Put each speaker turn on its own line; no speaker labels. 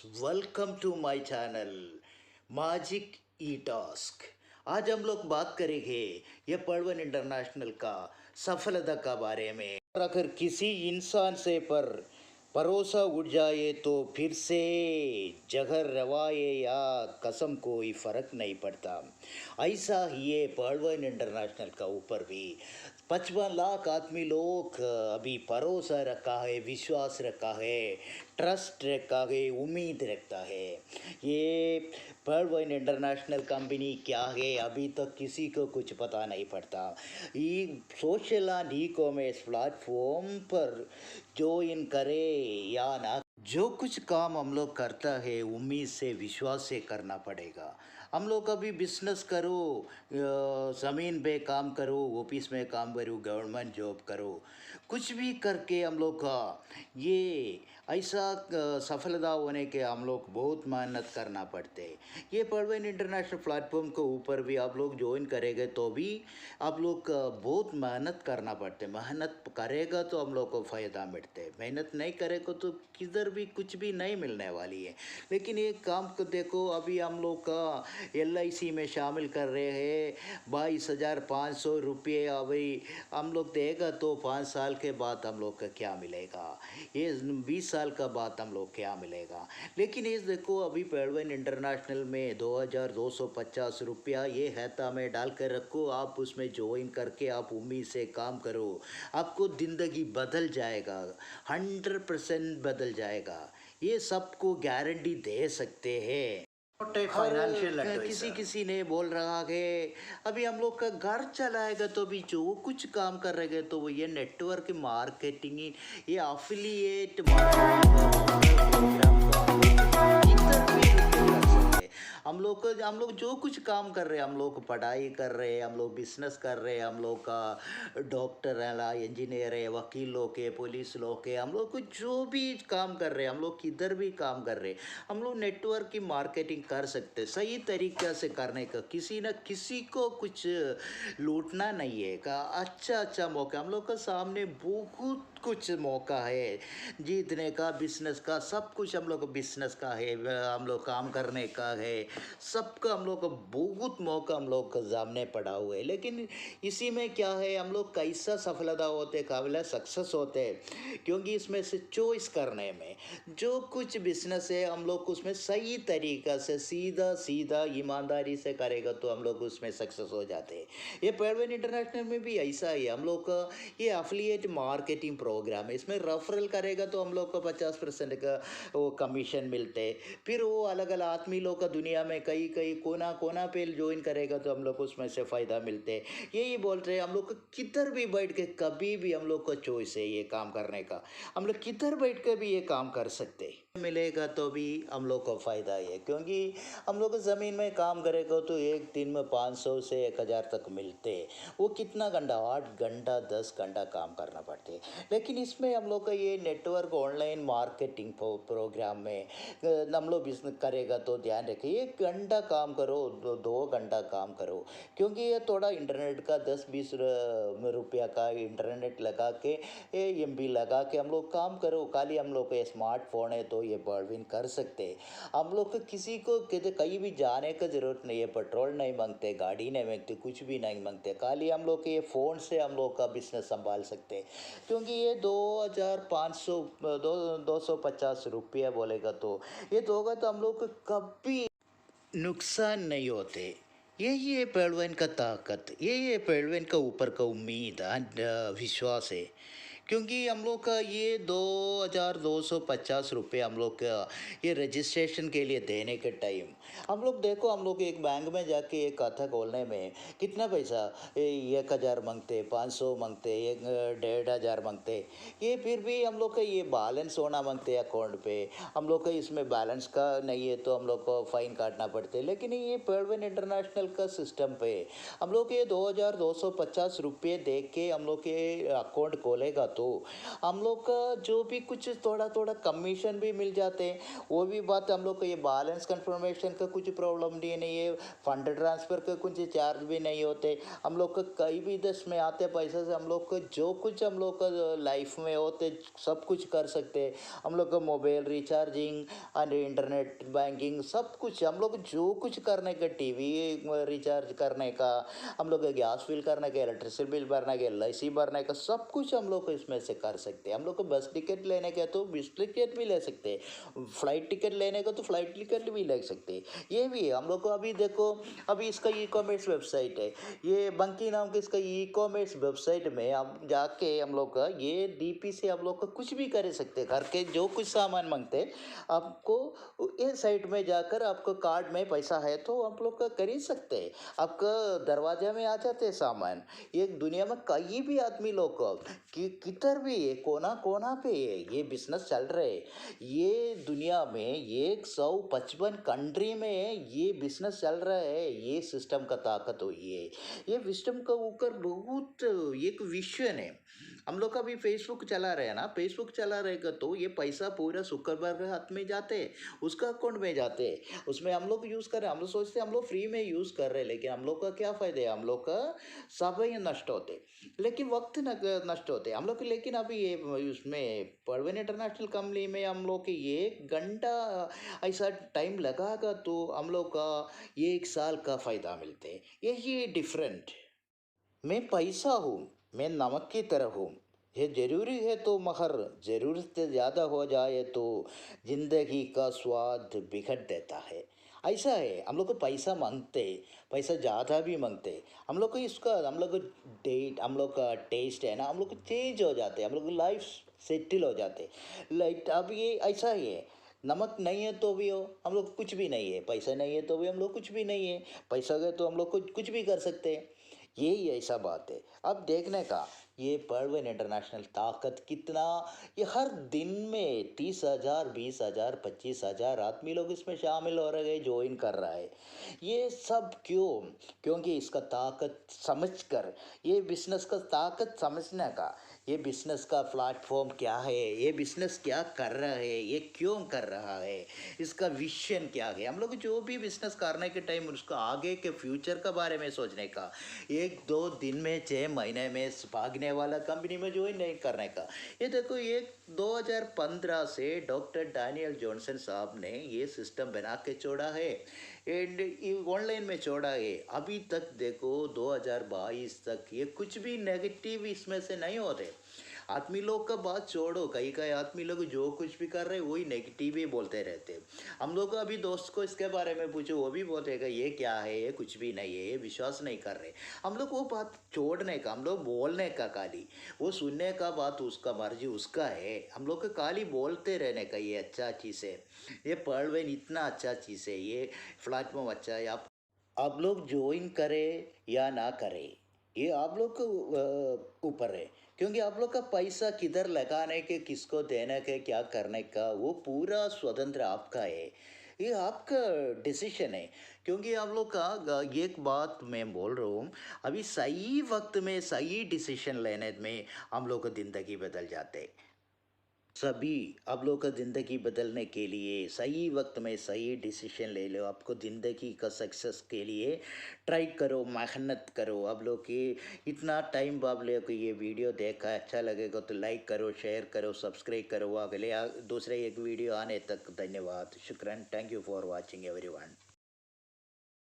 Welcome to my channel Magic E Task. आज हम लोग बात करेंगे ये पड़वन इंटरनेशनल का सफलता का बारे में। अगर किसी इंसान से पर भरोसा उठ जाए तो फिर से जहर रवाए या कसम कोई फर्क नहीं पड़ता। ऐसा ही ये पड़वन इंटरनेशनल का ऊपर भी 55 लाख आदमी लोग अभी भरोसा रखा है, विश्वास रखा है, ट्रस्ट रखा है, उम्मीद रखता है। ये पड़वन इंटरनेशनल कंपनी क्या है अभी तक किसी को कुछ पता नहीं पड़ता। ये social and e commerce platform पर ज्वाइन करे या ना, जो कुछ काम हम लोग करता है उम्मीद से विश्वास से करना पड़ेगा। हम लोग कभी बिजनेस करो, ज़मीन पे काम करो, ऑफिस में काम करो, गवर्नमेंट जॉब करो, कुछ भी करके हम लोग का ये ऐसा सफलता होने के हम लोग बहुत मेहनत करना पड़ते। ये पड़वन इंटरनेशनल प्लेटफॉर्म के ऊपर भी आप लोग ज्वाइन करेंगे तो भी आप लोग का बहुत मेहनत करना पड़ते। मेहनत करेगा तो हम लोग को फ़ायदा मिलते, मेहनत नहीं करेगा तो किधर भी कुछ भी नहीं मिलने वाली है। लेकिन ये काम को देखो, अभी हम लोग का LIC में शामिल कर रहे हैं 22,500 रुपये। अभी हम लोग देगा तो 5 साल के बाद हम लोग का क्या मिलेगा, ये 20 साल का बाद हम लोग क्या मिलेगा। लेकिन ये देखो, अभी पड़वन इंटरनेशनल में 2,250 रुपया ये हैता में डाल कर रखो, आप उसमें ज्वाइन करके आप उम्मीद से काम करो, आपको ज़िंदगी बदल जाएगा, 100% बदल जाएगा। ये सबको गारंटी दे सकते हैं। फाइनेंशियल किसी किसी ने बोल रहा है अभी हम लोग का घर चलाएगा तो भी जो कुछ काम कर रहे तो वो ये नेटवर्क मार्केटिंग, ये अफिलिएट हम लोग जो कुछ काम कर रहे हैं, हम लोग पढ़ाई कर रहे हैं, हम लोग बिजनेस कर रहे हैं, हम लोग का डॉक्टर है, इंजीनियर है, वकील लोग के, पुलिस लोग के, हम लोग कुछ जो भी काम कर रहे हैं, हम लोग किधर भी काम कर रहे हैं, हम लोग नेटवर्क की मार्केटिंग कर सकते हैं। सही तरीक़े से करने का, किसी न किसी को कुछ लूटना नहीं है का अच्छा मौका हम लोग का सामने बहुत कुछ मौका है जीतने का, बिजनेस का, सब कुछ हम लोग बिजनेस का है, हम लोग काम करने का है, सबका हम लोग का बहुत मौका हम लोग के सामने पड़ा हुआ है। लेकिन इसी में क्या है, हम लोग कैसा सफलता होते, काबिल सक्सेस होते, क्योंकि इसमें से चॉइस करने में जो कुछ बिजनेस है हम लोग उसमें सही तरीक़ा से सीधा सीधा ईमानदारी से करेगा तो हम लोग उसमें सक्सेस हो जाते हैं। ये पड़वन इंटरनेशनल में भी ऐसा ही है। हम लोग का ये एफिलिएट मार्केटिंग प्रोग्राम है, इसमें रेफरल करेगा तो हम लोग को 50% का वो कमीशन मिलते। फिर वो अलग अलग आदमी लोग का दुनिया में कई कई कोना कोना पे ज्वाइन करेगा तो हम लोग को उसमें से फ़ायदा मिलते। यही बोल रहे हैं, हम लोग को किधर भी बैठ के कभी भी हम लोग को चॉइस है ये काम करने का, हम लोग किधर बैठ के भी ये काम कर सकते मिलेगा तो भी हम लोग को फ़ायदा है। क्योंकि हम लोग ज़मीन में काम करेगा तो एक दिन में 500 से 1,000 तक मिलते। वो कितना घंटा, 8 घंटा 10 घंटा काम करना पड़ते है। लेकिन इसमें हम लोग का ये नेटवर्क ऑनलाइन मार्केटिंग प्रोग्राम में हम लोग बिजनेस करेगा तो ध्यान रखिए 1 घंटा काम करो, 2 घंटा काम करो, क्योंकि ये थोड़ा इंटरनेट का 10-20 रुपया का इंटरनेट लगा के MB लगा के हम लोग काम करो। खाली हम लोग का स्मार्टफोन है तो ये बर्विन कर सकते। हम लोग को किसी को कहीं भी जाने का ज़रूरत नहीं है, पेट्रोल नहीं मांगते, गाड़ी नहीं मांगते, कुछ भी नहीं मांगते, खाली हम लोग के ये फ़ोन से हम लोग का बिजनेस संभाल सकते। क्योंकि ये 2,250 बोलेगा तो ये दोगा तो हम लोग को कभी नुकसान नहीं होते। यही है पड़वन का ताकत, यही है पड़वन का ऊपर का उम्मीद एंड विश्वास है। क्योंकि हम लोग का ये 2,250 रुपये हम लोग का ये रजिस्ट्रेशन के लिए देने के टाइम, हम लोग देखो, हम लोग एक बैंक में जाके एक खाता खोलने में कितना पैसा 1,000 मांगते, 500 मांगते, 1,500 मांगते। ये फिर भी हम लोग का ये बैलेंस होना मांगते अकाउंट पे, हम लोग का इसमें बैलेंस का नहीं है तो हम लोग को फ़ाइन काटना पड़ते। लेकिन ये पड़वन इंटरनेशनल का सिस्टम पे हम लोग ये 2,250 रुपये दे के हम लोग के अकाउंट खोलेगा तो हम लोग का जो भी कुछ थोड़ा थोड़ा कमीशन भी मिल जाते हैं, वो भी बात हम लोग को, ये बैलेंस कंफर्मेशन का कुछ प्रॉब्लम नहीं है, फंड ट्रांसफ़र का कुछ चार्ज भी नहीं होते, हम लोग का कहीं भी दस में आते पैसे से हम लोग को जो कुछ हम लोग का लाइफ में होते सब कुछ कर सकते हैं। हम लोग का मोबाइल रिचार्जिंग और इंटरनेट बैंकिंग सब कुछ हम लोग जो कुछ करने का, टीवी रिचार्ज करने का, हम लोग का गैस बिल करने का, इलेक्ट्रिसिटी बिल भरने का, एलआईसी भरने का, सब कुछ हम लोग को इसमें से कर सकते हैं। हम लोग को बस टिकट लेने का तो बस टिकट भी ले सकते हैं, फ्लाइट टिकट लेने का तो फ्लाइट टिकट भी ले सकते हैं। ये भी है हम लोग को। अभी देखो, अभी इसका ई कॉमर्स वेबसाइट है, ये बंकी नाम के इसका ई कॉमर्स वेबसाइट में हम जाके हम लोग का ये डीपी से हम लोग का कुछ भी कर सकते हैं, घर के जो कुछ सामान मांगते हैं आपको ये साइट में जाकर आपको कार्ड में पैसा है तो आप लोग का खरीद सकते हैं, आपका दरवाजे में आ जाते हैं सामान। ये दुनिया में कहीं भी आदमी लोग को कि किधर भी है, कोना कोना पे है, ये बिजनेस चल रहे हैं। ये दुनिया में 155 कंट्री में ये बिजनेस चल रहा है। ये सिस्टम का ताकत हुई है। ये सिस्टम का ऊपर बहुत एक विजन है। हम लोग अभी फेसबुक चला रहे हैं ना, फेसबुक चला रहेगा तो ये पैसा पूरा शुक्रवार के हाथ में जाते हैं, उसका अकाउंट में जाते हैं, उसमें हम लोग यूज़ कर रहे हैं। हम लोग सोचते हैं हम लोग फ्री में यूज़ कर रहे हैं, लेकिन हम लोग का क्या फ़ायदा है, हम लोग का समय नष्ट होते, लेकिन वक्त नष्ट होते हम लोग के। लेकिन अभी ये उसमें परवीन इंटरनेशनल कंपनी में हम लोग के 1 घंटा ऐसा टाइम लगागा तो हम लोग का 1 साल का फ़ायदा मिलते हैं। यही डिफरेंट। मैं पैसा हूँ, मैं नमक की तरह हूँ, ये ज़रूरी है तो मगर ज़रूरत से ज़्यादा हो जाए तो ज़िंदगी का स्वाद बिगड़ देता है। ऐसा है, हम लोग को पैसा मांगते, पैसा ज़्यादा भी मांगते, हम लोग को इसका, हम लोग को डेट, हम लोग का टेस्ट है ना, हम लोग को चेंज हो जाते, हम लोग की लाइफ सेटल हो जाते। लाइक अब ये ऐसा ही है, नमक नहीं है तो भी हो हम लोग कुछ भी नहीं है, पैसा नहीं है तो भी हम लोग कुछ भी नहीं है, पैसा गए तो हम लोग कुछ भी कर सकते हैं। यही ऐसा बात है। अब देखने का, ये पर्वन इंटरनेशनल ताकत कितना, ये हर दिन में 30,000 20,000 25,000 आदमी लोग इसमें शामिल हो रहे हैं, ज्वाइन कर रहा है। ये सब क्यों? क्योंकि इसका ताकत समझकर, ये बिजनेस का ताकत समझने का, ये बिजनेस का प्लेटफॉर्म क्या है, ये बिजनेस क्या कर रहा है, ये क्यों कर रहा है, इसका विजन क्या है। हम लोग जो भी बिजनेस करने के टाइम उसका आगे के फ्यूचर के बारे में सोचने का, 1 2 दिन में 6 महीने में भागने वाला कंपनी में ज्वाइन नहीं करने का। ये देखो, ये 2015 से डॉक्टर डैनियल जॉनसन साहब ने ये सिस्टम बना के छोड़ा है, एंड ऑनलाइन में छोड़ा है। अभी तक देखो 2022 तक ये कुछ भी नेगेटिव इसमें से नहीं होते। आदमी लोग का बात छोड़ो, कई कई आदमी लोग जो कुछ भी कर रहे हैं वही नेगेटिव ही बोलते रहते हैं। हम लोग अभी दोस्त को इसके बारे में पूछो, वो भी बोलेगा ये क्या है, ये कुछ भी नहीं है, ये विश्वास नहीं कर रहे। हम लोग वो बात छोड़ने का, हम लोग बोलने का खाली, वो सुनने का बात उसका मर्जी उसका है। हम लोग को खाली बोलते रहने का, ये अच्छा चीज़ है, ये पर्वेन इतना अच्छा चीज़ है, ये प्लेटफॉर्म अच्छा है। आप लोग ज्वाइन करें या ना करें, ये आप लोग के ऊपर है। क्योंकि आप लोग का पैसा किधर लगाने के, किसको देने के, क्या करने का, वो पूरा स्वतंत्र आपका है, ये आपका डिसीजन है। क्योंकि आप लोग का एक बात मैं बोल रहा हूँ, अभी सही वक्त में सही डिसीजन लेने में हम लोग का ज़िंदगी बदल जाते हैं। सभी आप लोग का ज़िंदगी बदलने के लिए सही वक्त में सही डिसीजन ले लो। आपको ज़िंदगी का सक्सेस के लिए ट्राई करो, मेहनत करो। आप लोग की इतना टाइम आप लोग को ये वीडियो देखा, अच्छा लगेगा तो लाइक करो, शेयर करो, सब्सक्राइब करो। अगले दूसरे एक वीडियो आने तक धन्यवाद, शुक्रान, thank you for watching everyone.